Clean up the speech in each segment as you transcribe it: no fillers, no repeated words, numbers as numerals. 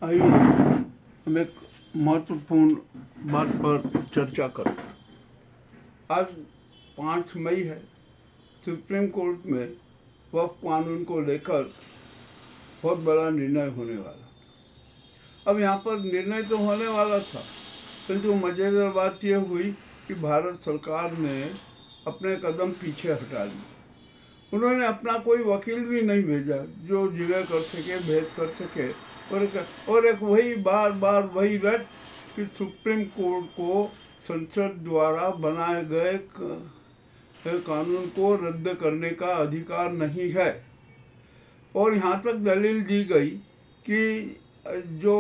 आइए हम एक महत्वपूर्ण बात पर चर्चा करें। आज 5 मई है। सुप्रीम कोर्ट में वक्फ कानून को लेकर बहुत बड़ा निर्णय होने वाला। अब यहाँ पर निर्णय तो होने वाला था, किंतु मज़ेदार बात यह हुई कि भारत सरकार ने अपने कदम पीछे हटा लिए। उन्होंने अपना कोई वकील भी नहीं भेजा जो जिले कर सके, भेज कर सके। और एक वही बार बार वही रट कि सुप्रीम कोर्ट को संसद द्वारा बनाए गए कानून को रद्द करने का अधिकार नहीं है। और यहाँ तक दलील दी गई कि जो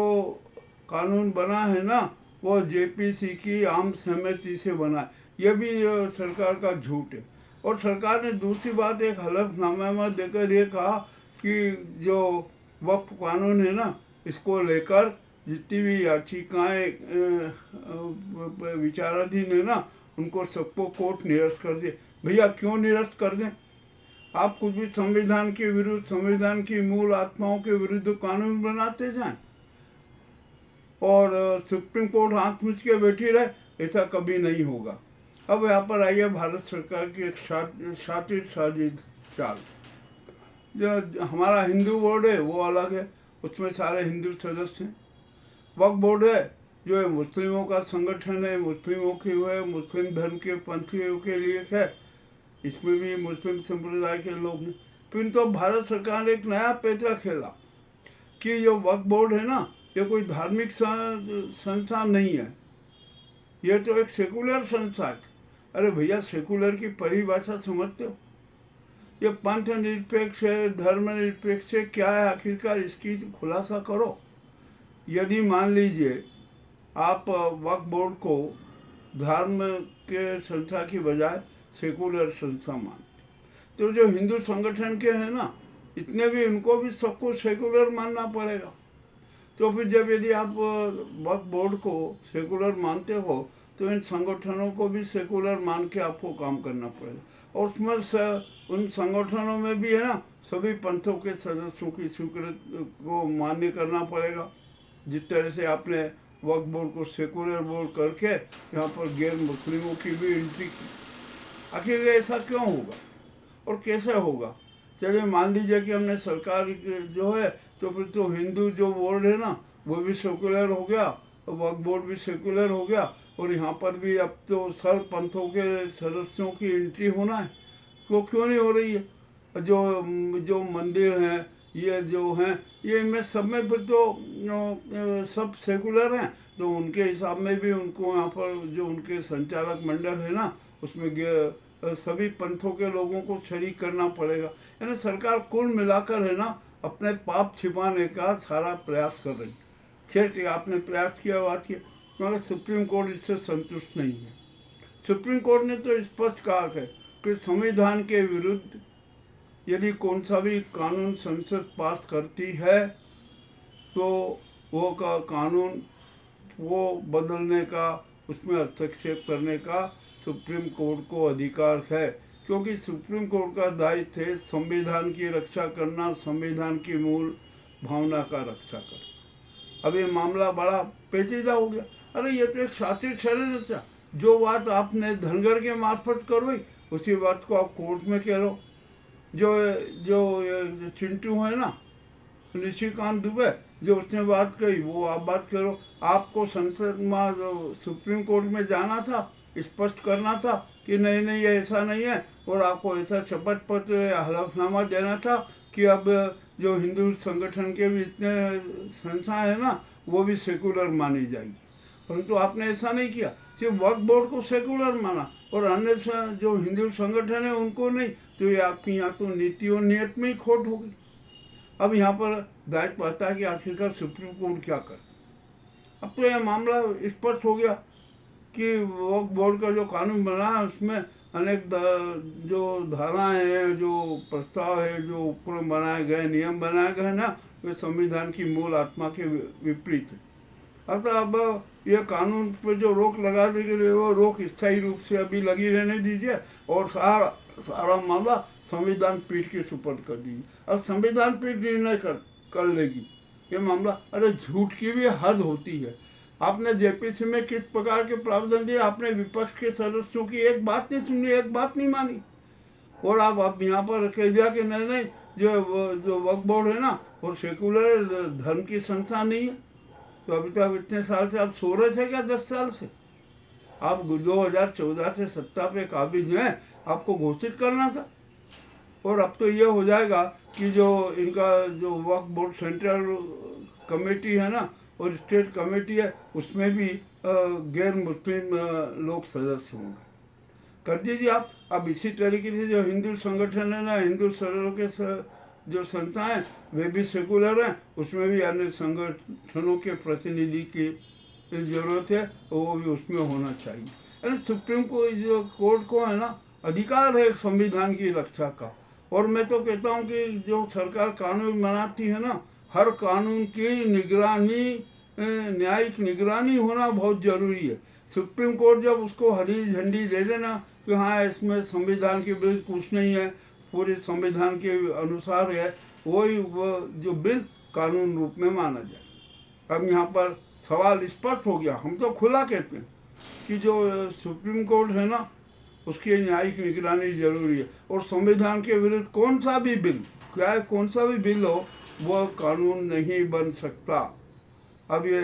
कानून बना है ना, वो जेपीसी की आम सहमति से बना है। यह भी सरकार का झूठ है। और सरकार ने दूसरी बात एक हलफनामे में देकर ये कहा कि जो वक्फ कानून है ना, इसको लेकर जितनी भी याचिकाएं विचाराधीन है ना, उनको सबको कोर्ट निरस्त कर दे। भैया क्यों निरस्त कर दें? आप कुछ भी संविधान के विरुद्ध, संविधान की मूल आत्माओं के विरुद्ध कानून बनाते जाएं और सुप्रीम कोर्ट आंख मूंद के बैठी रहे, ऐसा कभी नहीं होगा। अब यहाँ पर आइए भारत सरकार की एक शातिर साजिश चाल। जो हमारा हिंदू बोर्ड है वो अलग है, उसमें सारे हिंदू सदस्य हैं। वक्फ बोर्ड है जो है मुस्लिमों का संगठन है, मुस्लिमों की है, मुस्लिम धर्म के पंथियों के लिए है, इसमें भी मुस्लिम संप्रदाय के लोग हैं। फिर तो भारत सरकार ने एक नया पैंतरा खेला कि जो वक्फ बोर्ड है ना, ये कोई धार्मिक संस्था नहीं है, ये तो एक सेकुलर संस्था है। अरे भैया, सेकुलर की परिभाषा समझते हो? ये पंथ निरपेक्ष है, धर्म निरपेक्ष है, क्या है आखिरकार? इसकी खुलासा करो। यदि मान लीजिए आप वक्फ बोर्ड को धर्म के संस्था की बजाय सेकुलर संस्था मानते, तो जो हिंदू संगठन के हैं ना, इतने भी उनको भी सबको सेकुलर मानना पड़ेगा। तो फिर जब यदि आप वक्फ बोर्ड को सेकुलर मानते हो, तो इन संगठनों को भी सेकुलर मान के आपको काम करना पड़ेगा। और उसमें उन संगठनों में भी है ना, सभी पंथों के सदस्यों की स्वीकृति को मान्य करना पड़ेगा। जिस तरह से आपने वक्फ बोर्ड को सेकुलर बोर्ड करके यहाँ पर गैर मुस्लिमों की भी एंट्री की। आखिर ऐसा क्यों होगा और कैसे होगा? चलिए मान लीजिए कि हमने सरकार जो है, तो फिर तो हिंदू जो बोर्ड है ना, वो भी सेकुलर हो गया, वक्फ बोर्ड भी सेकुलर हो गया, और यहाँ पर भी अब तो सर पंथों के सदस्यों की एंट्री होना है। वो क्यों नहीं हो रही है? जो मंदिर हैं, ये जो हैं, ये इनमें सब में फिर तो सब सेकुलर हैं, तो उनके हिसाब में भी उनको यहाँ पर जो उनके संचालक मंडल है ना, उसमें सभी पंथों के लोगों को शरीक करना पड़ेगा। यानी सरकार कुल मिलाकर है ना, अपने पाप छिपाने का सारा प्रयास कर रही। ठीक, आपने प्रयास किया, बात किया, मगर सुप्रीम कोर्ट इससे संतुष्ट नहीं है। सुप्रीम कोर्ट ने तो स्पष्ट कहा है कि संविधान के विरुद्ध यदि कौन सा भी कानून संसद पास करती है, तो वो का कानून वो बदलने का, उसमें हस्तक्षेप करने का सुप्रीम कोर्ट को अधिकार है। क्योंकि सुप्रीम कोर्ट का दायित्व है संविधान की रक्षा करना, संविधान की मूल भावना का रक्षा करना। अब ये मामला बड़ा पेचीदा हो गया। अरे ये तो एक शातिर षड्यंत्र था। जो बात आपने धनगर के मार्फत करवाई, उसी बात को आप कोर्ट में कह रहे हो। जो चिंटू है ना, निशिकांत दुबे, जो उसने बात कही वो आप बात करो। आपको संसद में, सुप्रीम कोर्ट में जाना था, स्पष्ट करना था कि नहीं नहीं ये ऐसा नहीं है, और आपको ऐसा शपथ पत्र या हलफनामा देना था कि अब जो हिंदू संगठन के भी इतने संस्था है ना, वो भी सेकुलर मानी जाएगी। परंतु आपने ऐसा नहीं किया, सिर्फ वक्फ बोर्ड को सेकुलर माना और अन्य जो हिंदू संगठन है उनको नहीं। तो ये आपकी यहाँ तो नीति और नियत में ही खोट होगी। अब यहाँ पर दायित्व आता है कि आखिरकार सुप्रीम कोर्ट क्या कर। अब तो यह मामला स्पष्ट हो गया कि वक्फ बोर्ड का जो कानून बना है, उसमें अनेक जो धाराएं हैं, जो प्रस्ताव है, जो ऊपर बनाए गए, नियम बनाए गए ना, वे संविधान की मूल आत्मा के विपरीत है। अब ये कानून पर जो रोक लगा दी गई, वो रोक स्थायी रूप से अभी लगी रहने दीजिए, और सारा मामला संविधान पीठ के सुपुर्द कर दीजिए। अब संविधान पीठ निर्णय कर लेगी ये मामला, अरे झूठ की भी हद होती है। आपने जेपीसी में किस प्रकार के प्रावधान दिए, आपने विपक्ष के सदस्यों की एक बात नहीं सुनी, एक बात नहीं मानी, और आप यहाँ पर कह दिया कि नहीं नहीं, जो वक्फ बोर्ड है ना वो सेकुलर धर्म की संस्था नहीं है। तो अभी तक इतने साल से आप सो रहे थे क्या? 10 साल से आप 2014 से सत्ता पे काबिज हैं, आपको घोषित करना था। और अब तो ये हो जाएगा कि जो इनका जो वक्फ बोर्ड सेंट्रल कमेटी है ना और स्टेट कमेटी है, उसमें भी गैर मुस्लिम लोग सदस्य होंगे। कर दीजिए आप। अब इसी तरीके से जो हिंदू संगठन है ना, हिंदू सर्वों के जो संस्थाएं वे भी सेकुलर हैं, उसमें भी अन्य संगठनों के प्रतिनिधि की जरूरत है, वो भी उसमें होना चाहिए। यानी सुप्रीम कोर्ट को है ना अधिकार है संविधान की रक्षा का। और मैं तो कहता हूँ कि जो सरकार कानून बनाती है ना, हर कानून की निगरानी, न्यायिक निगरानी होना बहुत जरूरी है। सुप्रीम कोर्ट जब उसको हरी झंडी दे देना कि हाँ इसमें संविधान के विरुद्ध कुछ नहीं है, पूरे संविधान के अनुसार है, वही वो जो बिल कानून रूप में माना जाए। अब यहाँ पर सवाल स्पष्ट हो गया। हम तो खुला कहते हैं कि जो सुप्रीम कोर्ट है ना उसकी न्यायिक निगरानी जरूरी है, और संविधान के विरुद्ध कौन सा भी बिल, क्या कौन सा भी बिल हो, वह कानून नहीं बन सकता। अब ये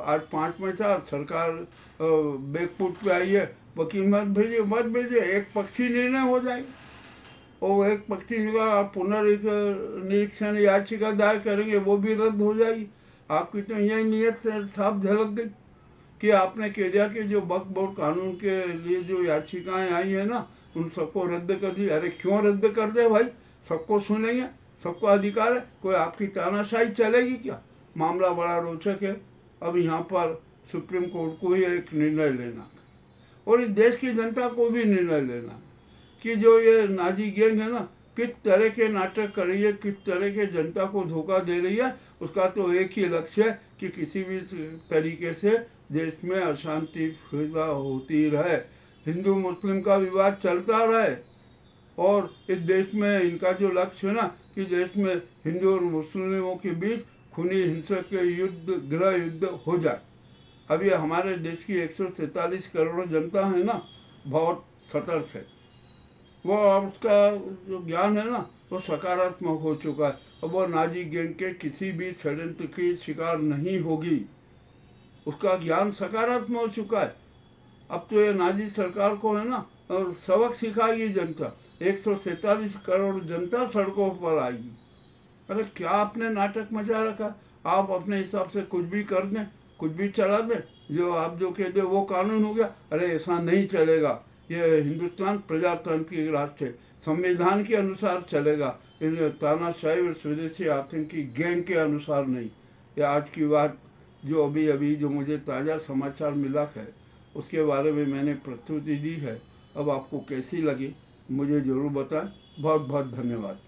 आज 5 में 4 सरकार बैकफुट पे आई है, वकील मत भेजिए, एक पक्षी निर्णय हो जाएगा। और एक पक्षी का पुनर्निरीक्षण याचिका दायर करेंगे, वो भी रद्द हो जाएगी। आपकी तो यही नीयत से साफ झलक गई कि आपने कह दिया कि जो वक्फ बोर्ड कानून के लिए जो याचिकाएं आई है ना उन सबको रद्द कर दी। अरे क्यों रद्द कर दे भाई, सबको सुनेंगे, सबको अधिकार है, कोई आपकी तानाशाही चलेगी क्या? मामला बड़ा रोचक है। अब यहाँ पर सुप्रीम कोर्ट को ही एक निर्णय लेना और इस देश की जनता को भी निर्णय लेना कि जो ये नाजी गैंग है ना किस तरह के नाटक कर रही है, किस तरह के जनता को धोखा दे रही है। उसका तो एक ही लक्ष्य है कि किसी भी तरीके से देश में अशांति पैदा होती रहे, हिंदू मुस्लिम का विवाद चलता रहे, और इस देश में इनका जो लक्ष्य है ना कि देश में हिंदू और मुस्लिमों के बीच खूनी हिंसक के युद्ध, गृह युद्ध हो जाए। अभी हमारे देश की 147 करोड़ जनता है ना बहुत सतर्क है, वो उसका जो ज्ञान है ना वो सकारात्मक हो चुका है। अब वो नाजी गैंग के किसी भी षड्यंत्र की शिकार नहीं होगी, उसका ज्ञान सकारात्मक हो चुका है। अब तो ये नाजी सरकार को है ना और सबक सिखाएगी जनता। 147 करोड़ जनता सड़कों पर आएगी। अरे क्या आपने नाटक मचा रखा? आप अपने हिसाब से कुछ भी कर दें, कुछ भी चला दें, जो आप जो कहते वो कानून हो गया। अरे ऐसा नहीं चलेगा। ये हिंदुस्तान प्रजातंत्र की राष्ट्र है, संविधान के अनुसार चलेगा, तानाशाही और स्वदेशी आतंकी गैंग के अनुसार नहीं। ये आज की बात जो अभी जो मुझे ताज़ा समाचार मिला है उसके बारे में मैंने प्रस्तुति दी है। अब आपको कैसी लगी मुझे ज़रूर बताएं। बहुत बहुत धन्यवाद।